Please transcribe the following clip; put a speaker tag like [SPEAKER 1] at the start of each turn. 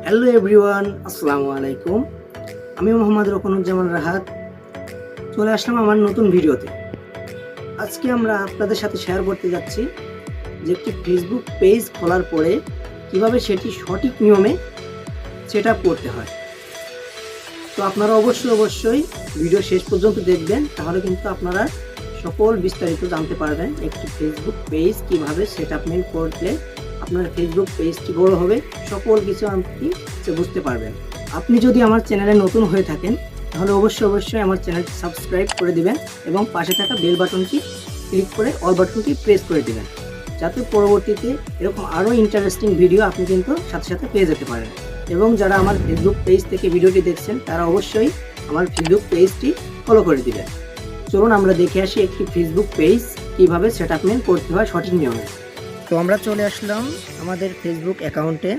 [SPEAKER 1] Hello everyone, আসসালামু আলাইকুম। আমি মোহাম্মদ রকনুজ্জামান রাহাত চলে আসলাম আমার নতুন ভিডিওতে। আজকে আমরা আপনাদের সাথে শেয়ার করতে যাচ্ছি যে একটি ফেসবুক পেজ খোলার পরে কিভাবে সেটি সঠিক নিয়মে সেট আপ করতে হয়। তো আপনারা অবশ্যই ভিডিও শেষ পর্যন্ত দেখবেন, তাহলে কিন্তু আপনারা সকল বিস্তারিত জানতে পারবেন একটি ফেসবুক পেজ কিভাবে সেট আপ করলে আপনার ফেসবুক পেজটি বড় হবে, সকল কিছু আপনি বুঝতে পারবেন। আপনি যদি আমার চ্যানেলে নতুন হয়ে থাকেন তাহলে অবশ্যই আমার চ্যানেলটি সাবস্ক্রাইব করে দিবেন এবং পাশে থাকা বেল বাটনটি ক্লিক করে অল বাটনটি প্রেস করে দিবেন, যাতে পরবর্তীতে এরকম আরও ইন্টারেস্টিং ভিডিও আপনি কিন্তু সাথে পেয়ে যেতে পারেন। এবং যারা আমার ফেসবুক পেজ থেকে ভিডিওটি দেখছেন তারা অবশ্যই আমার ফেসবুক পেজটি ফলো করে দিবেন। চলুন আমরা দেখে আসি একটি ফেসবুক পেজ কিভাবে সেট আপ করতে হয় সঠিক নিয়মে। তো আমরা চলে আসলাম আমাদের ফেসবুক অ্যাকাউন্টে।